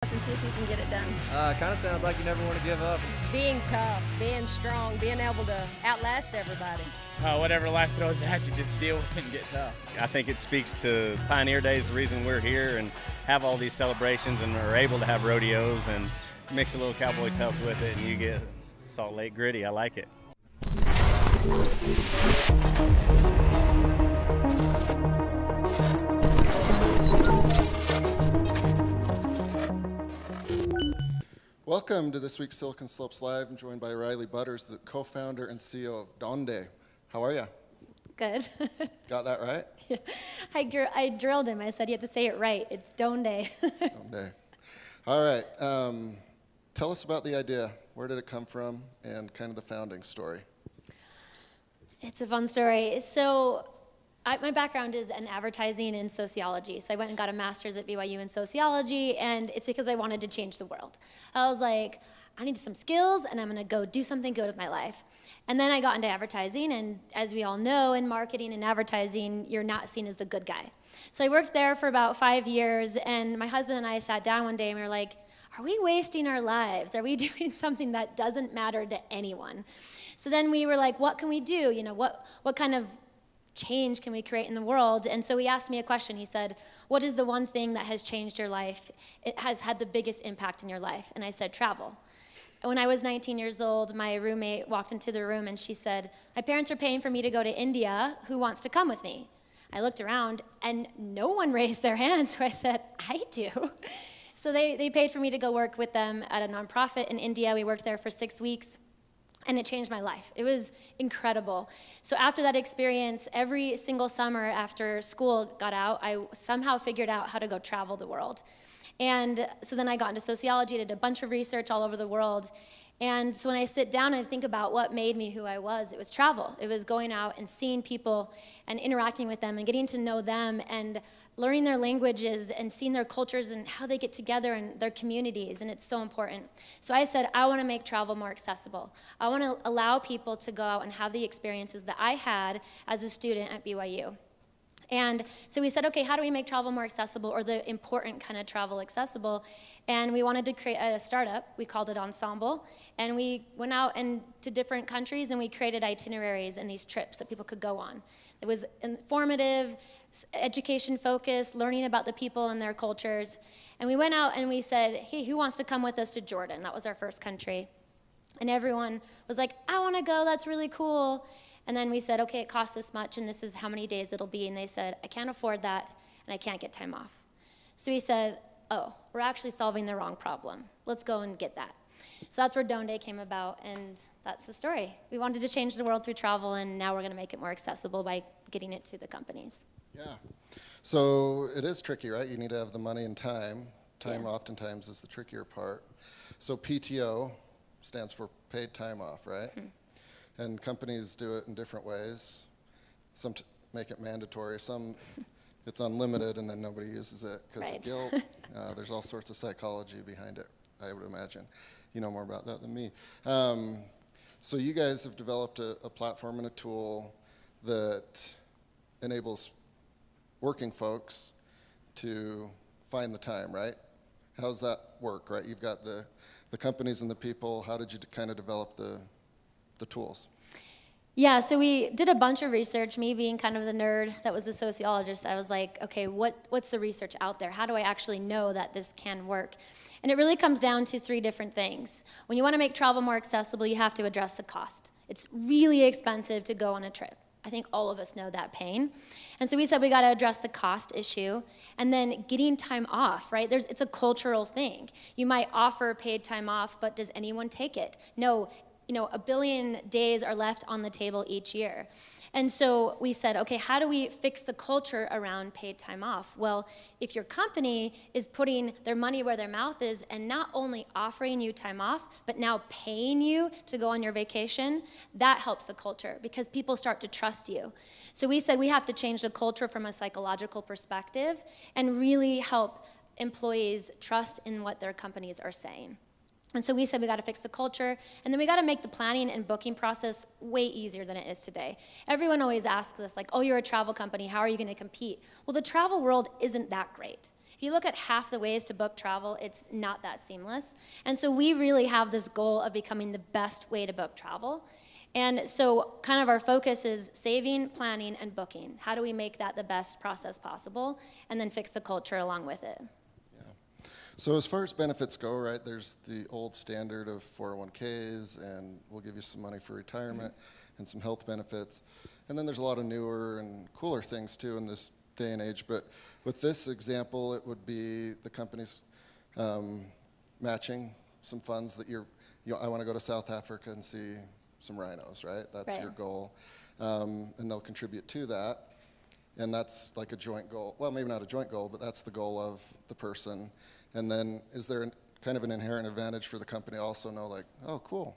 and see if you can get it done. Kind of sounds like you never want to give up. Being tough, being strong, being able to outlast everybody. Whatever life throws at you, just deal with it and get tough. I think it speaks to Pioneer Days, the reason we're here and have all these celebrations and are able to have rodeos and mix a little cowboy tough with it, and you get Salt Lake gritty. I like it. Welcome to this week's Silicon Slopes Live. I'm joined by Riley Butters, the co-founder and CEO of Donde. How are you? Good. Got that right? Yeah. I drilled him. I said you have to say it right. It's Donde. Donde. All right. Tell us about the idea. Where did it come from and kind of the founding story? It's a fun story. So my background is in advertising and sociology. So I went and got a master's at BYU in sociology, and it's because I wanted to change the world. I was like, I need some skills, and I'm going to go do something good with my life. And then I got into advertising, and as we all know, in marketing and advertising, you're not seen as the good guy. So I worked there for about 5 years, and my husband and I sat down one day, and we were like, are we wasting our lives? Are we doing something that doesn't matter to anyone? So then we were like, what can we do? You know, what kind of change can we create in the world? And so he asked me a question. He said, what is the one thing that has changed your life? It has had the biggest impact in your life. And I said, travel. When I was 19 years old, my roommate walked into the room and she said, my parents are paying for me to go to India. Who wants to come with me? I looked around and no one raised their hand, so I said, I do. So they paid for me to go work with them at a nonprofit in India. We worked there for 6 weeks. And it changed my life. It was incredible. So after that experience, every single summer after school got out, I somehow figured out how to go travel the world. And so then I got into sociology, did a bunch of research all over the world. And so when I sit down and think about what made me who I was, it was travel. It was going out and seeing people and interacting with them and getting to know them and learning their languages and seeing their cultures and how they get together and their communities, and it's so important. So I said, I want to make travel more accessible. I want to allow people to go out and have the experiences that I had as a student at BYU. And so we said, okay, how do we make travel more accessible, or the important kind of travel accessible? And we wanted to create a startup. We called it Ensemble. And we went out to different countries and we created itineraries and these trips that people could go on. It was informative, education focused, learning about the people and their cultures. And we went out and we said, hey, who wants to come with us to Jordan? That was our first country. And everyone was like, I want to go, that's really cool. And then we said, okay, it costs this much, and this is how many days it'll be. And they said, I can't afford that, and I can't get time off. So we said, oh, we're actually solving the wrong problem. Let's go and get that. So that's where Donde came about, and that's the story. We wanted to change the world through travel, and now we're going to make it more accessible by getting it to the companies. Yeah. So it is tricky, right? You need to have the money and time. Time oftentimes is the trickier part. So PTO stands for paid time off, right? Mm-hmm. And companies do it in different ways. Some make it mandatory. Some it's unlimited and then nobody uses it because of guilt. There's all sorts of psychology behind it, I would imagine. You know more about that than me. So you guys have developed a platform and a tool that enables working folks to find the time, right? How does that work, right? You've got the companies and the people. How did you kind of develop the tools? Yeah, so we did a bunch of research. Me being kind of the nerd that was a sociologist, I was like, okay, what's the research out there? How do I actually know that this can work? And it really comes down to 3 different things. When you want to make travel more accessible, you have to address the cost. It's really expensive to go on a trip. I think all of us know that pain. And so we said we got to address the cost issue, and then getting time off, right? It's a cultural thing. You might offer paid time off, but does anyone take it? No. 1 billion days are left on the table each year. And so we said, okay, how do we fix the culture around paid time off? Well, if your company is putting their money where their mouth is and not only offering you time off, but now paying you to go on your vacation, that helps the culture because people start to trust you. So we said we have to change the culture from a psychological perspective and really help employees trust in what their companies are saying. And so we said we got to fix the culture, and then we got to make the planning and booking process way easier than it is today. Everyone always asks us, like, oh, you're a travel company, how are you going to compete? Well, the travel world isn't that great. If you look at half the ways to book travel, it's not that seamless. And so we really have this goal of becoming the best way to book travel. And so kind of our focus is saving, planning, and booking. How do we make that the best process possible, and then fix the culture along with it? Yeah. So as far as benefits go, right, there's the old standard of 401ks, and we'll give you some money for retirement and some health benefits. And then there's a lot of newer and cooler things too in this day and age. But with this example, it would be the company's matching some funds that I want to go to South Africa and see some rhinos, right? That's Right. your goal. And they'll contribute to that. And that's like a joint goal. Well, maybe not a joint goal, but that's the goal of the person. And then is there kind of an inherent advantage for the company to also know, like, oh, cool,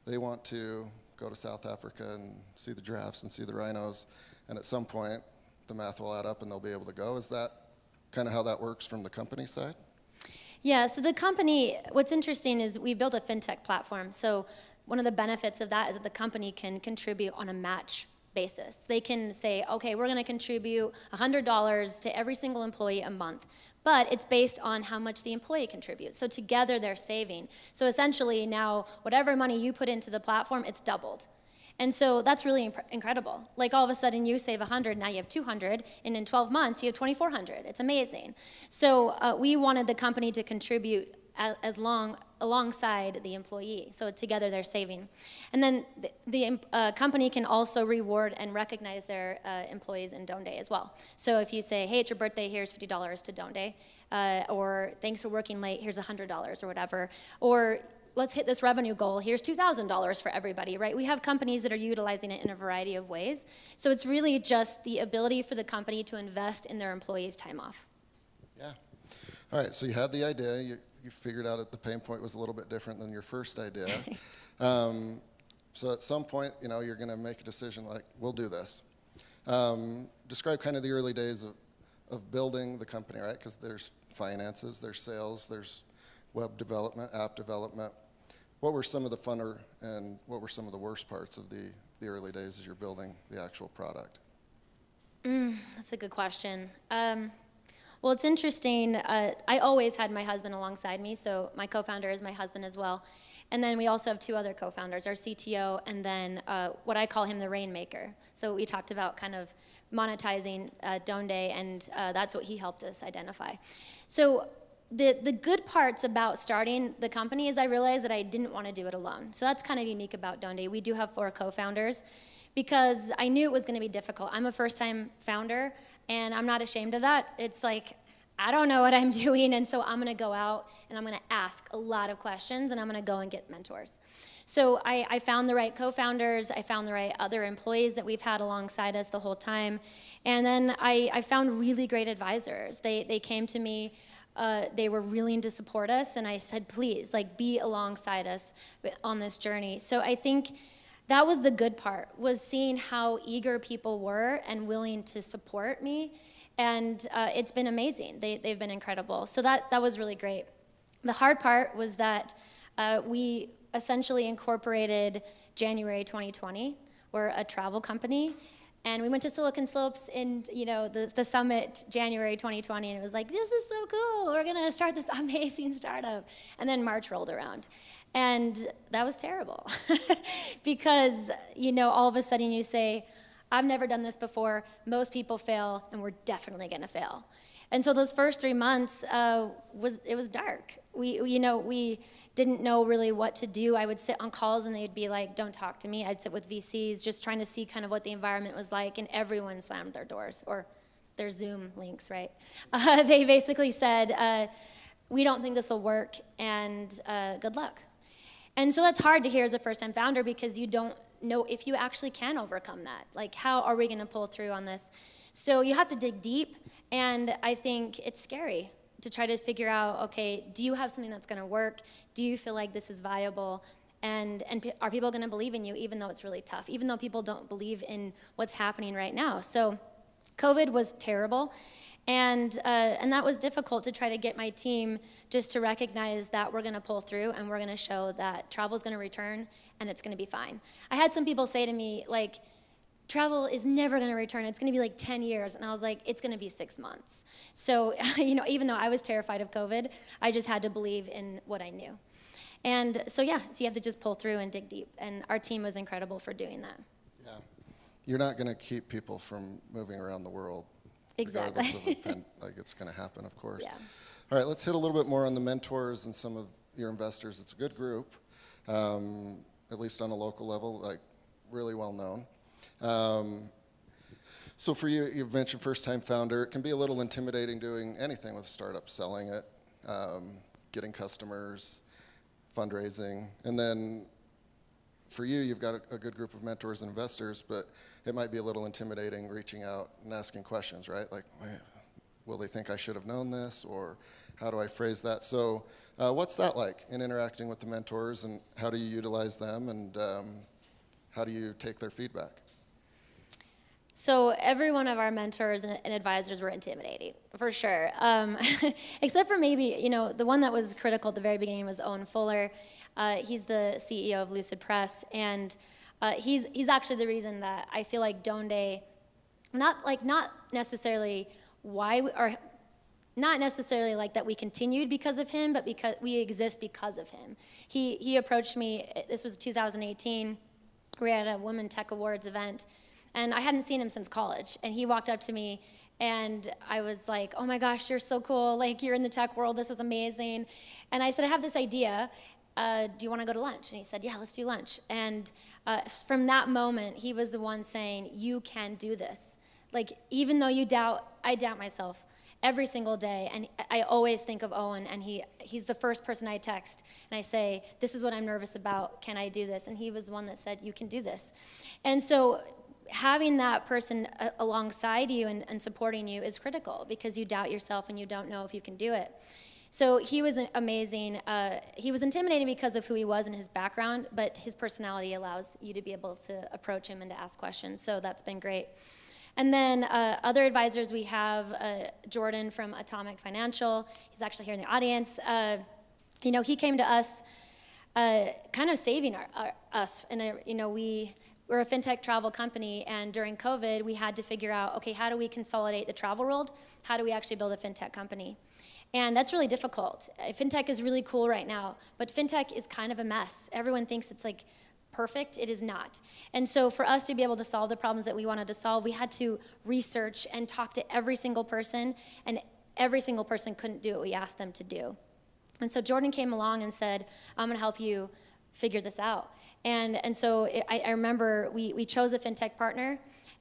they want to go to South Africa and see the giraffes and see the rhinos, and at some point the math will add up and they'll be able to go? Is that kind of how that works from the company side? Yeah, so the company, what's interesting is we built a fintech platform. So one of the benefits of that is that the company can contribute on a match basis. They can say, okay, we're going to contribute $100 to every single employee a month, but it's based on how much the employee contributes. So together they're saving. So essentially now, whatever money you put into the platform, it's doubled. And so that's really incredible. Like all of a sudden you save 100, now you have 200, and in 12 months you have 2,400. It's amazing. So we wanted the company to contribute alongside the employee. So together they're saving. And then the company can also reward and recognize their employees in Donde as well. So if you say, hey, it's your birthday, here's $50 to Donde, or thanks for working late, here's $100 or whatever, or let's hit this revenue goal, here's $2,000 for everybody, right? We have companies that are utilizing it in a variety of ways. So it's really just the ability for the company to invest in their employees' time off. Yeah. All right, so you had the idea, you figured out that the pain point was a little bit different than your first idea. So at some point, you're going to make a decision like, we'll do this. Describe kind of the early days of building the company, right? Because there's finances, there's sales, there's web development, app development. What were some of the funner and what were some of the worst parts of the early days as you're building the actual product? That's a good question. Well, it's interesting. I always had my husband alongside me, so my co-founder is my husband as well. And then we also have two other co-founders, our CTO, and then what I call him the rainmaker. So we talked about kind of monetizing Donde, and that's what he helped us identify. So the good parts about starting the company is I realized that I didn't want to do it alone. So that's kind of unique about Donde. We do have 4 co-founders because I knew it was going to be difficult. I'm a first-time founder, and I'm not ashamed of that. It's like, I don't know what I'm doing, and so I'm going to go out and I'm going to ask a lot of questions, and I'm going to go and get mentors. So I found the right co-founders, I found the right other employees that we've had alongside us the whole time, and then I found really great advisors. They came to me, they were willing to support us, and I said, please, be alongside us on this journey. So I think that was the good part, was seeing how eager people were and willing to support me. And it's been amazing. They've been incredible. So that was really great. The hard part was that we essentially incorporated January 2020. We're a travel company. And we went to Silicon Slopes in the summit January 2020, and it was like, this is so cool. We're going to start this amazing startup. And then March rolled around. And that was terrible because, all of a sudden you say, I've never done this before, most people fail, and we're definitely gonna fail. And so those first 3 months, it was dark. We didn't know really what to do. I would sit on calls and they'd be like, don't talk to me. I'd sit with VCs just trying to see kind of what the environment was like, and everyone slammed their doors, or their Zoom links, right? They basically said, we don't think this will work, and good luck. And so that's hard to hear as a first-time founder because you don't know if you actually can overcome that. Like, how are we going to pull through on this? So you have to dig deep, and I think it's scary to try to figure out, okay, do you have something that's going to work? Do you feel like this is viable? And are people going to believe in you even though it's really tough, even though people don't believe in what's happening right now? So COVID was terrible. And that was difficult to try to get my team just to recognize that we're going to pull through and we're going to show that travel's going to return and it's going to be fine. I had some people say to me, like, travel is never going to return. It's going to be like 10 years. And I was like, it's going to be 6 months. So, even though I was terrified of COVID, I just had to believe in what I knew. And so, so you have to just pull through and dig deep. And our team was incredible for doing that. Yeah. You're not going to keep people from moving around the world. Exactly. Regardless of it's going to happen, of course. Yeah. All right, let's hit a little bit more on the mentors and some of your investors. It's a good group, at least on a local level, like really well known. So for you, you've mentioned first-time founder. It can be a little intimidating doing anything with a startup, selling it, getting customers, fundraising. And then for you, you've got a good group of mentors and investors, but it might be a little intimidating reaching out and asking questions, right? Like, will they think I should have known this, or how do I phrase that? So what's that like in interacting with the mentors, and how do you utilize them, and how do you take their feedback? So every one of our mentors and advisors were intimidating, for sure. Except for maybe, the one that was critical at the very beginning was Owen Fuller. He's the CEO of Lucid Press, and he's actually the reason that I feel like Doan Day, not necessarily not necessarily like that we continued because of him, but because we exist because of him. He approached me, this was 2018, we were at a Women Tech Awards event, and I hadn't seen him since college, and he walked up to me, and I was like, oh my gosh, you're so cool, like you're in the tech world, this is amazing. And I said, I have this idea, do you want to go to lunch? And he said, yeah, let's do lunch. And from that moment, he was the one saying, you can do this. Like, even though I doubt myself every single day, and I always think of Owen, and he's the first person I text, and I say, this is what I'm nervous about, can I do this? And he was the one that said, you can do this. And so having that person alongside you and supporting you is critical, because you doubt yourself and you don't know if you can do it. So he was amazing. He was intimidating because of who he was and his background, but his personality allows you to be able to approach him and to ask questions, so that's been great. And then other advisors, we have Jordan from Atomic Financial. He's actually here in the audience. He came to us kind of saving us. And, we're a fintech travel company, and during COVID, we had to figure out, okay, how do we consolidate the travel world? How do we actually build a fintech company? And that's really difficult. Fintech is really cool right now, but fintech is kind of a mess. Everyone thinks it's like perfect. It is not. And so for us to be able to solve the problems that we wanted to solve, we had to research and talk to every single person, and every single person couldn't do what we asked them to do. And so Jordan came along and said, I'm gonna help you figure this out. And so I remember we chose a fintech partner.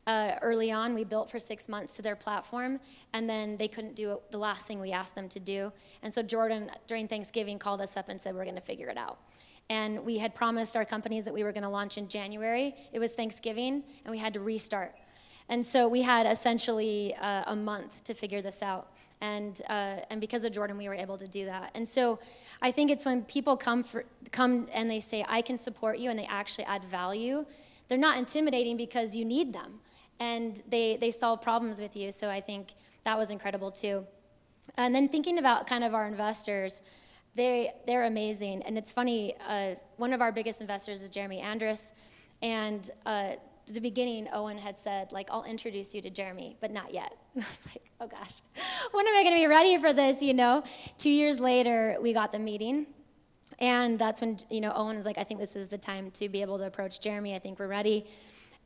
Early on, we built for 6 months to their platform, and then they couldn't do the last thing we asked them to do. And so Jordan, during Thanksgiving, called us up and said, we're gonna figure it out. And we had promised our companies that we were gonna launch in January. It was Thanksgiving, and we had to restart. And so we had essentially a month to figure this out. And because of Jordan, we were able to do that. And so I think it's when people come and they say, I can support you, and they actually add value, they're not intimidating because you need them. And they solve problems with you. So I think that was incredible too. And then thinking about kind of our investors, they're amazing. And it's funny, one of our biggest investors is Jeremy Andrus. And at the beginning, Owen had said, like, I'll introduce you to Jeremy, but not yet. And I was like, oh gosh, when am I gonna be ready for this, 2 years later, we got the meeting. And that's when, Owen was like, I think this is the time to be able to approach Jeremy. I think we're ready.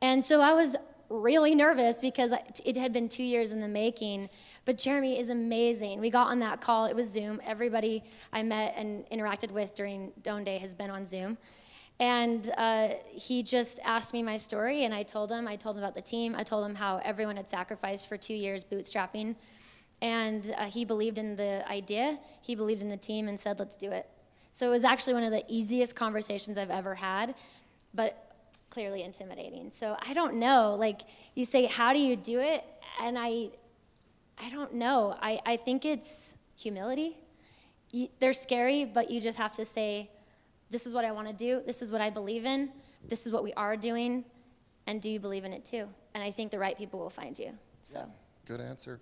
And so I was really nervous because it had been 2 years in the making, but Jeremy is amazing. We got on that call, it was Zoom. Everybody I met and interacted with during Doan Day has been on Zoom. And he just asked me my story, and I told him about the team. I told him how everyone had sacrificed for 2 years bootstrapping. And he believed in the idea, he believed in the team, and said, let's do it. So it was actually one of the easiest conversations I've ever had, but clearly intimidating. So I don't know, like you say, how do you do it? And I don't know. I think it's humility. They're scary, but you just have to say, this is what I want to do, this is what I believe in, this is what we are doing, and do you believe in it too? And I think the right people will find you. So. Yeah, good answer.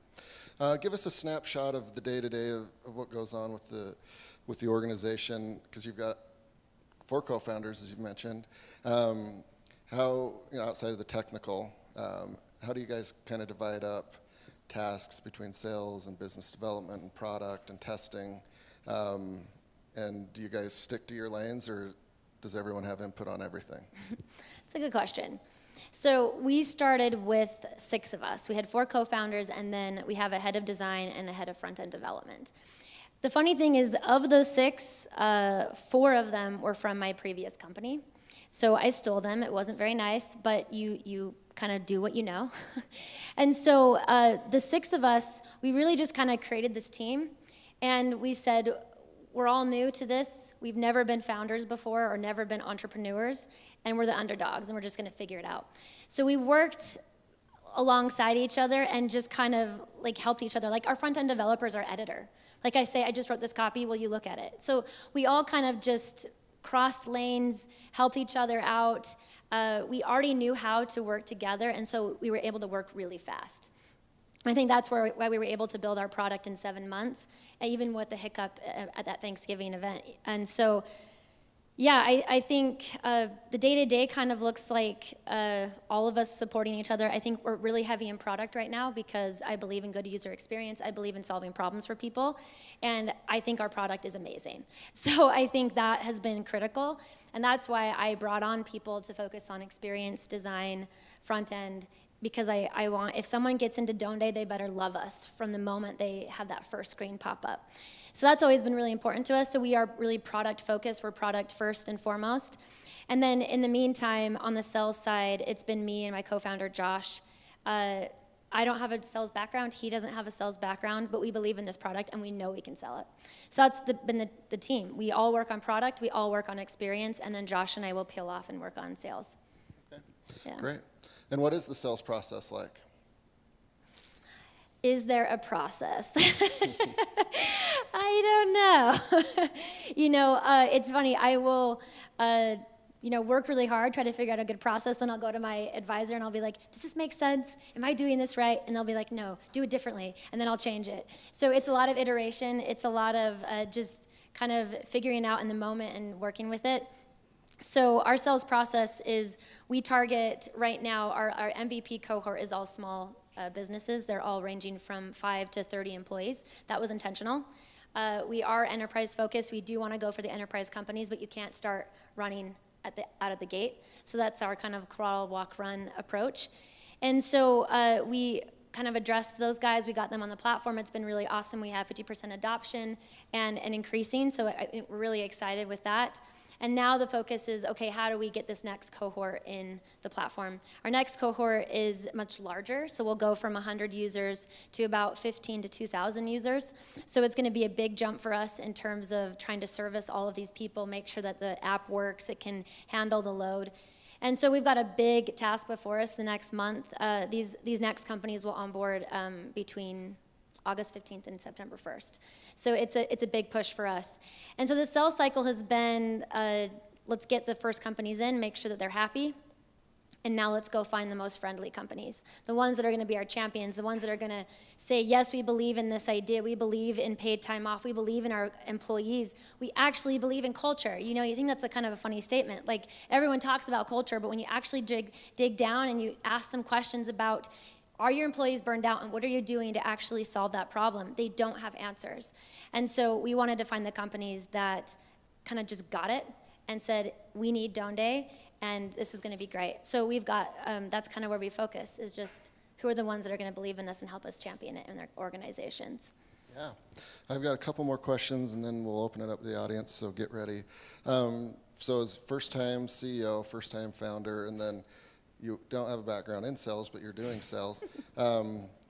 Give us a snapshot of the day-to-day of what goes on with the organization, because you've got 4 co-founders, as you've mentioned. How, outside of the technical, How do you guys kind of divide up tasks between sales and business development and product and testing? And do you guys stick to your lanes, or does everyone have input on everything? It's a good question. So we started with 6 of us. We had 4 co-founders, and then we have a head of design and a head of front-end development. The funny thing is, of those 6, 4 of them were from my previous company. So I stole them. It wasn't very nice, but you kind of do what you know. And so the 6 of us, we really just kind of created this team, and we said, we're all new to this. We've never been founders before or never been entrepreneurs, and we're the underdogs, and we're just gonna figure it out. So we worked alongside each other and just kind of like helped each other. Like our front-end developers are editor. Like I say, I just wrote this copy, will you look at it? So we all kind of just crossed lanes, helped each other out. We already knew how to work together, and so we were able to work really fast. I think that's why we were able to build our product in 7 months, even with the hiccup at that Thanksgiving event. And so, yeah, I think the day-to-day kind of looks like all of us supporting each other. I think we're really heavy in product right now because I believe in good user experience. I believe in solving problems for people, and I think our product is amazing. So I think that has been critical, and that's why I brought on people to focus on experience, design, front-end, because I want, if someone gets into Donde, they better love us from the moment they have that first screen pop up. So that's always been really important to us. So we are really product focused. We're product first and foremost. And then in the meantime, on the sales side, it's been me and my co-founder, Josh. I don't have a sales background. He doesn't have a sales background, but we believe in this product and we know we can sell it. So that's been the team. We all work on product, we all work on experience, and then Josh and I will peel off and work on sales. Okay. Yeah. Great. And what is the sales process like? Is there a process? I don't know. It's funny. I will, work really hard, try to figure out a good process. Then I'll go to my advisor and I'll be like, does this make sense? Am I doing this right? And they'll be like, no, do it differently. And then I'll change it. So it's a lot of iteration. It's a lot of just kind of figuring out in the moment and working with it. So our sales process is we target right now, our MVP cohort is all small businesses. They're all ranging from 5 to 30 employees. That was intentional. We are enterprise focused. We do want to go for the enterprise companies, but you can't start running out of the gate. So that's our kind of crawl, walk, run approach. And so we kind of addressed those guys. We got them on the platform. It's been really awesome. We have 50% adoption and increasing. So we're really excited with that. And now the focus is, okay, how do we get this next cohort in the platform? Our next cohort is much larger, so we'll go from 100 users to about 15 to 2,000 users. So it's gonna be a big jump for us in terms of trying to service all of these people, make sure that the app works, it can handle the load. And so we've got a big task before us the next month. These next companies will onboard between August 15th and September 1st. So it's a big push for us. And so the sales cycle has been, let's get the first companies in, make sure that they're happy, and now let's go find the most friendly companies, the ones that are gonna be our champions, the ones that are gonna say, yes, we believe in this idea, we believe in paid time off, we believe in our employees, we actually believe in culture. You think that's a kind of a funny statement. Like, everyone talks about culture, but when you actually dig down and you ask them questions about, are your employees burned out, and what are you doing to actually solve that problem? They don't have answers. And so we wanted to find the companies that kind of just got it and said, we need Donde, and this is gonna be great. So we've got, that's kind of where we focus, is just who are the ones that are gonna believe in us and help us champion it in their organizations. Yeah, I've got a couple more questions and then we'll open it up to the audience, so get ready. So as first-time CEO, first-time founder, and then you don't have a background in sales, but you're doing sales.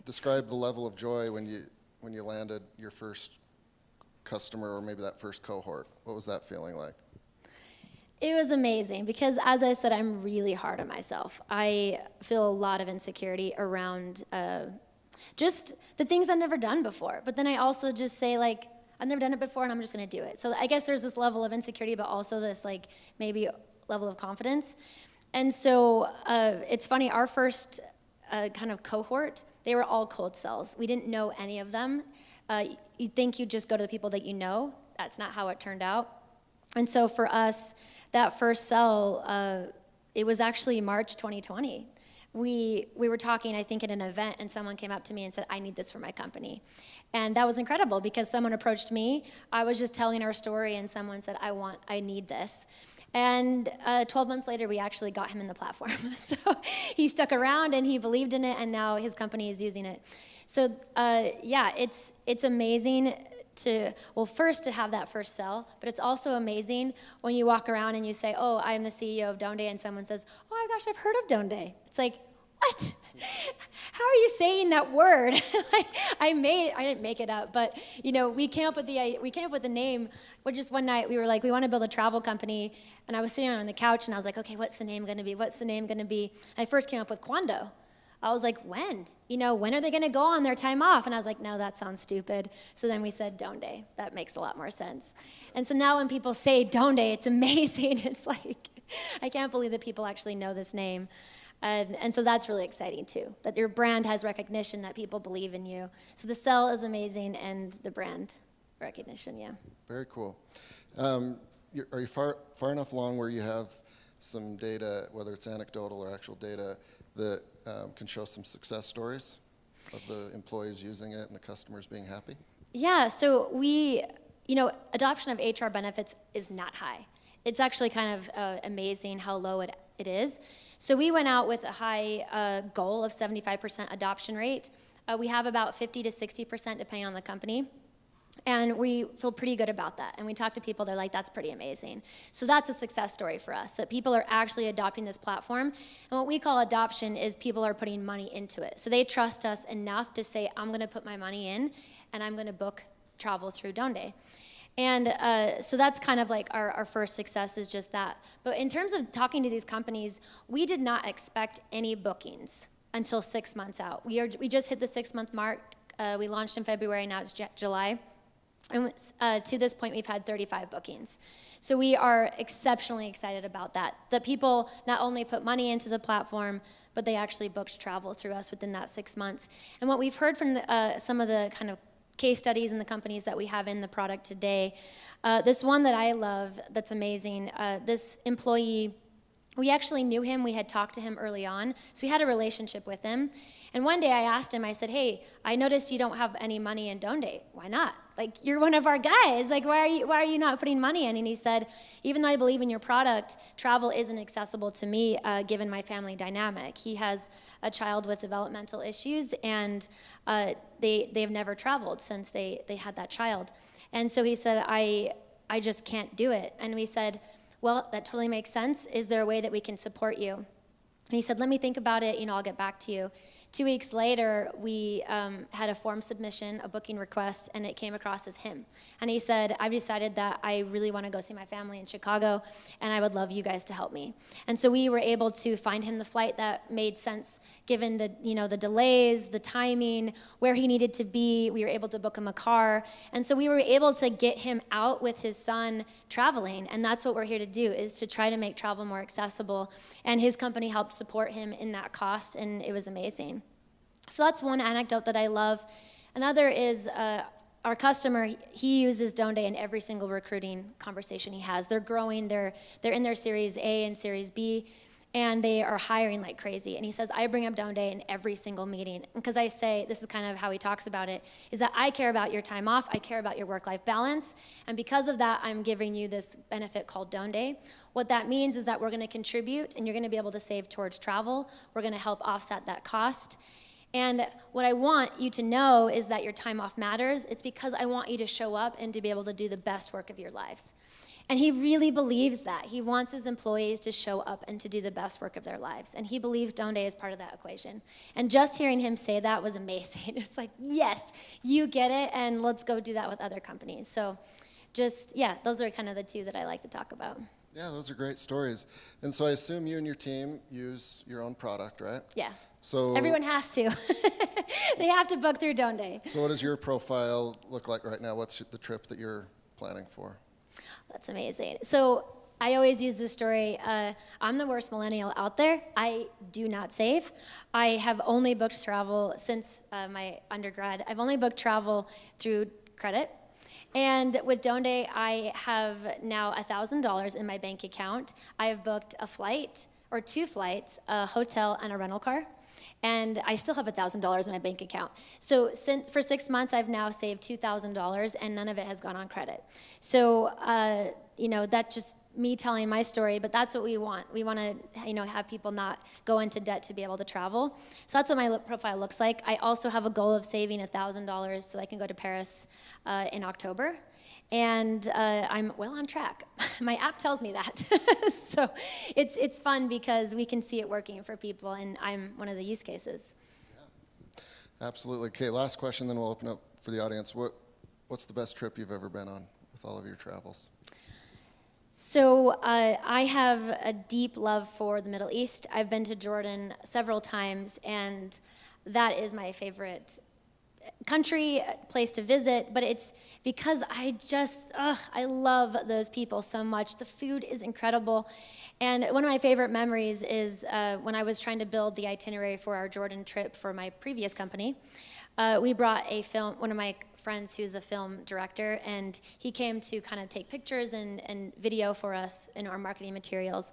Describe the level of joy when you landed your first customer, or maybe that first cohort. What was that feeling like? It was amazing because, as I said, I'm really hard on myself. I feel a lot of insecurity around just the things I've never done before. But then I also just say, like, I've never done it before and I'm just gonna do it. So I guess there's this level of insecurity, but also this, like, maybe level of confidence. And so it's funny, our first kind of cohort, they were all cold sells. We didn't know any of them. You'd think you'd just go to the people that you know. That's not how it turned out. And so for us, that first sell, it was actually March 2020. we were talking, I think, at an event, and someone came up to me and said, I need this for my company. And that was incredible because someone approached me. I was just telling our story, and someone said, I need this. And 12 months later, we actually got him in the platform. So he stuck around, and he believed in it, and now his company is using it. So yeah, it's amazing first to have that first sell, but it's also amazing when you walk around and you say, oh, I am the CEO of Donde, and someone says, oh my gosh, I've heard of Donde. It's like, what? How are you saying that word? Like, I didn't make it up, but we came up with the name. Well, just one night we were like, we want to build a travel company, and I was sitting on the couch and I was like, okay, what's the name going to be? What's the name going to be? And I first came up with Quando. I was like, when? When are they going to go on their time off? And I was like, no, that sounds stupid. So then we said Donde. That makes a lot more sense. And so now when people say Donde, it's amazing. It's like, I can't believe that people actually know this name. And so that's really exciting too, that your brand has recognition, that people believe in you. So the sell is amazing, and the brand recognition, yeah. Very cool. Are you far enough along where you have some data, whether it's anecdotal or actual data, that can show some success stories of the employees using it and the customers being happy? Yeah, so adoption of HR benefits is not high. It's actually kind of amazing how low it is. So we went out with a high goal of 75% adoption rate. We have about 50 to 60% depending on the company. And we feel pretty good about that. And we talk to people, they're like, that's pretty amazing. So that's a success story for us, that people are actually adopting this platform. And what we call adoption is people are putting money into it. So they trust us enough to say, I'm going to put my money in, and I'm going to book travel through Donde. And so that's kind of like our first success is just that. But in terms of talking to these companies, we did not expect any bookings until 6 months out. We just hit the 6-month mark. We launched in February, now it's July. And to this point, we've had 35 bookings. So we are exceptionally excited about that. That people not only put money into the platform, but they actually booked travel through us within that 6 months. And what we've heard from some of the kind of case studies in the companies that we have in the product today, this one that I love that's amazing, this employee, we actually knew him. We had talked to him early on. So we had a relationship with him. And one day I asked him, I said, hey, I noticed you don't have any money in Donde. Why not? Like, you're one of our guys. Like, why are you not putting money in? And he said, even though I believe in your product, travel isn't accessible to me given my family dynamic. He has a child with developmental issues, and they've never traveled since they had that child. And so he said, I just can't do it. And we said, well, that totally makes sense. Is there a way that we can support you? And he said, let me think about it. I'll get back to you. 2 weeks later, we had a form submission, a booking request, and it came across as him. And he said, I've decided that I really want to go see my family in Chicago, and I would love you guys to help me. And so we were able to find him the flight that made sense given the delays, the timing, where he needed to be. We were able to book him a car. And so we were able to get him out with his son traveling, and that's what we're here to do, is to try to make travel more accessible. And his company helped support him in that cost, and it was amazing. So that's one anecdote that I love. Another is our customer, he uses Donde in every single recruiting conversation he has. They're growing, they're in their Series A and Series B, and they are hiring like crazy. And he says, I bring up Donde in every single meeting. Because I say, this is kind of how he talks about it, is that I care about your time off, I care about your work-life balance, and because of that, I'm giving you this benefit called Donde. What that means is that we're gonna contribute, and you're gonna be able to save towards travel. We're gonna help offset that cost. And what I want you to know is that your time off matters. It's because I want you to show up and to be able to do the best work of your lives. And he really believes that. He wants his employees to show up and to do the best work of their lives. And he believes Donde is part of that equation. And just hearing him say that was amazing. It's like, yes, you get it, and let's go do that with other companies. So just, yeah, those are kind of the two that I like to talk about. Yeah, those are great stories. And so I assume you and your team use your own product, right? Yeah. So everyone has to. They have to book through Donde. So what does your profile look like right now? What's the trip that you're planning for? That's amazing. So I always use this story. I'm the worst millennial out there. I do not save. I have only booked travel since my undergrad. I've only booked travel through credit. And with Donde, I have now $1,000 in my bank account. I have booked a flight. or 2 flights, a hotel, and a rental car. And I still have $1,000 in my bank account. So for 6 months, I've now saved $2,000, and none of it has gone on credit. So, that's just me telling my story, but that's what we want. We want to, have people not go into debt to be able to travel. So that's what my profile looks like. I also have a goal of saving $1,000 so I can go to Paris in October. And I'm well on track. My app tells me that. So it's fun because we can see it working for people, and I'm one of the use cases. Yeah. Absolutely. Okay, last question, then we'll open up for the audience. What's the best trip you've ever been on with all of your travels? So I have a deep love for the Middle East. I've been to Jordan several times, and that is my favorite country, place to visit, but it's because I love those people so much. The food is incredible. And one of my favorite memories is when I was trying to build the itinerary for our Jordan trip for my previous company. We brought one of my friends who's a film director, and he came to kind of take pictures and video for us in our marketing materials.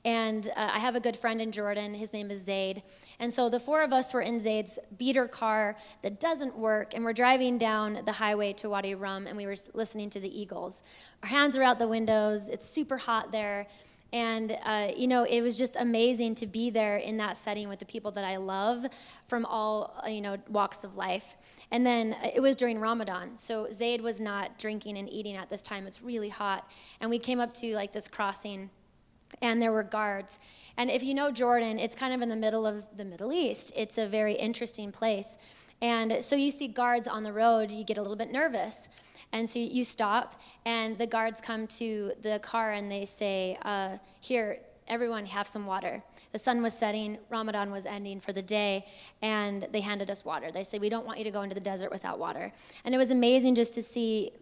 And I have a good friend in Jordan. His name is Zaid. And so the 4 of us were in Zaid's beater car that doesn't work, and we're driving down the highway to Wadi Rum, and we were listening to the Eagles. Our hands are out the windows. It's super hot there. And, it was just amazing to be there in that setting with the people that I love from all, walks of life. And then it was during Ramadan. So Zaid was not drinking and eating at this time. It's really hot. And we came up to this crossing, and there were guards. And if you know Jordan, it's kind of in the middle of the Middle East. It's a very interesting place. And so you see guards on the road, you get a little bit nervous. And so you stop, and the guards come to the car, and they say, here, everyone have some water. The sun was setting, Ramadan was ending for the day, and they handed us water. They said, we don't want you to go into the desert without water. And it was amazing just to see,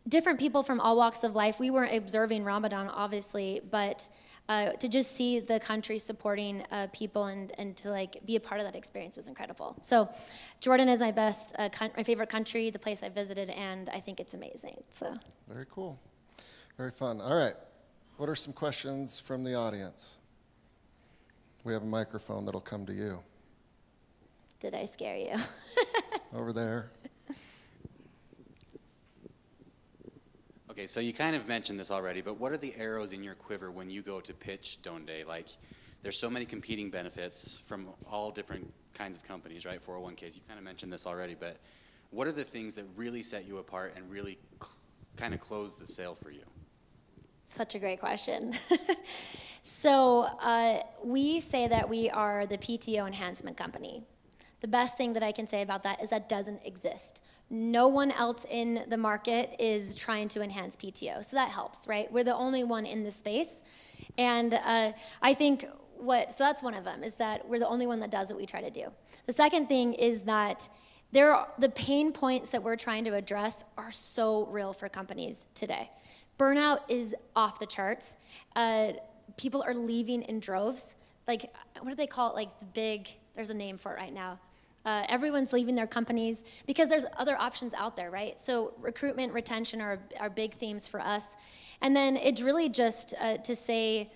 different people from all walks of life. We weren't observing Ramadan, obviously, but to just see the country supporting people and to be a part of that experience was incredible. So Jordan is my my favorite country, the place I visited, and I think it's amazing. So very cool, very fun. All right, what are some questions from the audience? We have a microphone that'll come to you. Did I scare you? Over there. Okay, so you kind of mentioned this already, but what are the arrows in your quiver when you go to pitch Donde? There's so many competing benefits from all different kinds of companies, right? 401ks, you kind of mentioned this already, but what are the things that really set you apart and really kind of close the sale for you? Such a great question. So we say that we are the Pto Enhancement Company. The best thing that I can say about that is that doesn't exist. No one else in the market is trying to enhance PTO, so that helps, right? We're the only one in the space, and I think so that's one of them, is that we're the only one that does what we try to do. The second thing is that the pain points that we're trying to address are so real for companies today. Burnout is off the charts. People are leaving in droves. What do they call it? There's a name for it right now. Everyone's leaving their companies because there's other options out there, right? So recruitment, retention are big themes for us. And then it's really just to say,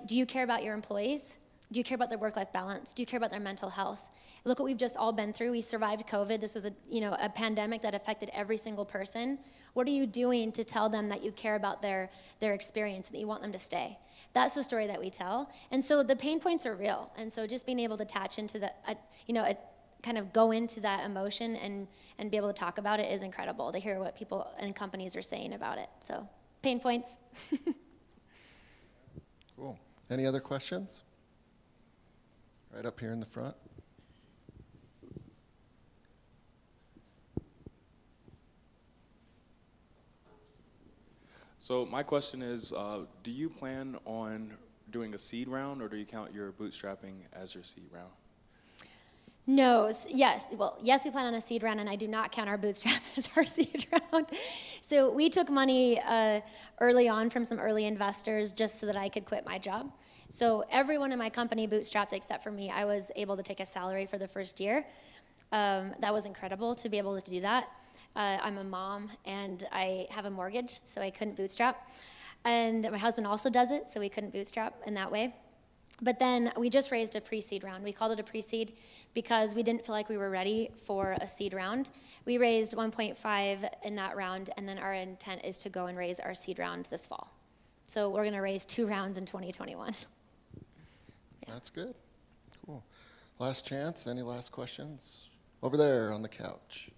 do you care about your employees? Do you care about their work-life balance? Do you care about their mental health? Look what we've just all been through. We survived COVID. This was a pandemic that affected every single person. What are you doing to tell them that you care about their experience, that you want them to stay? That's the story that we tell. And so the pain points are real. And so just being able to attach into kind of go into that emotion and be able to talk about it is incredible, to hear what people and companies are saying about it. So pain points. Cool. Any other questions? Right up here in the front. So my question is, do you plan on doing a seed round, or do you count your bootstrapping as your seed round? No, yes, we plan on a seed round, and I do not count our bootstrap as our seed round. So we took money early on from some early investors just so that I could quit my job. So everyone in my company bootstrapped except for me. I was able to take a salary for the first year. That was incredible to be able to do that. I'm a mom, and I have a mortgage, so I couldn't bootstrap. And my husband also does it, so we couldn't bootstrap in that way. But then we just raised a pre-seed round. We called it a pre-seed because we didn't feel like we were ready for a seed round. We raised 1.5 in that round, and then our intent is to go and raise our seed round this fall. So we're gonna raise 2 rounds in 2021. Yeah. That's good. Cool. Last chance. Any last questions? Over there on the couch.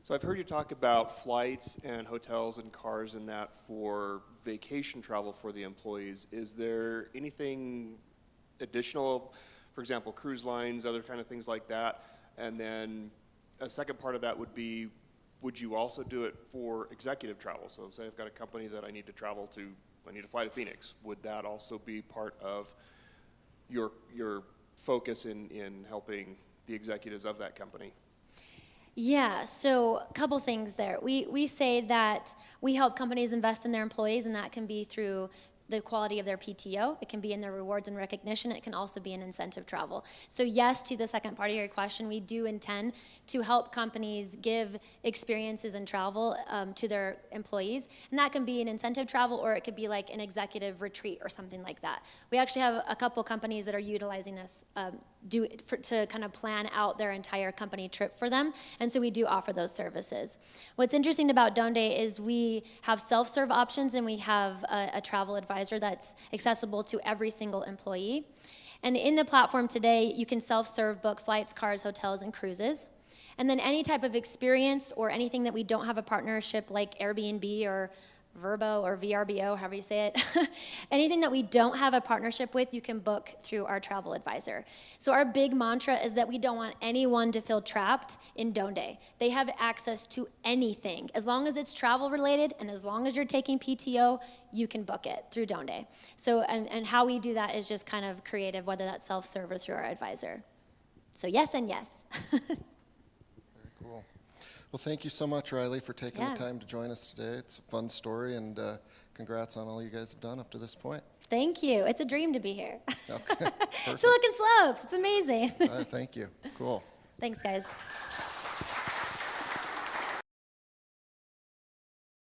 So I've heard you talk about flights and hotels and cars and that for vacation travel for the employees. Is there anything additional, for example, cruise lines, other kind of things like that? And then a second part of that would be, would you also do it for executive travel? So say I've got a company that I need to travel to, I need to fly to Phoenix. Would that also be part of your focus in helping the executives of that company? Yeah, so a couple things there. We say that we help companies invest in their employees, and that can be through the quality of their PTO. It can be in their rewards and recognition. It can also be in incentive travel. So yes, to the second part of your question, we do intend to help companies give experiences and travel to their employees. And that can be an incentive travel, or it could be like an executive retreat or something like that. We actually have a couple companies that are utilizing this to kind of plan out their entire company trip for them. And so we do offer those services. What's interesting about Donde is we have self-serve options, and we have a travel advisor that's accessible to every single employee. And in the platform today, you can self-serve book flights, cars, hotels, and cruises. And then any type of experience or anything that we don't have a partnership like Airbnb or Vrbo or VRBO, however you say it, anything that we don't have a partnership with, you can book through our travel advisor. So our big mantra is that we don't want anyone to feel trapped in Donde. They have access to anything. As long as it's travel related and as long as you're taking PTO, you can book it through Donde. So, and how we do that is just kind of creative, whether that's self-serve or through our advisor. So yes and yes. Very cool. Well, thank you so much, Riley, for taking the time to join us today. It's a fun story, and congrats on all you guys have done up to this point. Thank you. It's a dream to be here. Okay, perfect. Silicon Slopes, it's amazing. Thank you. Cool. Thanks, guys.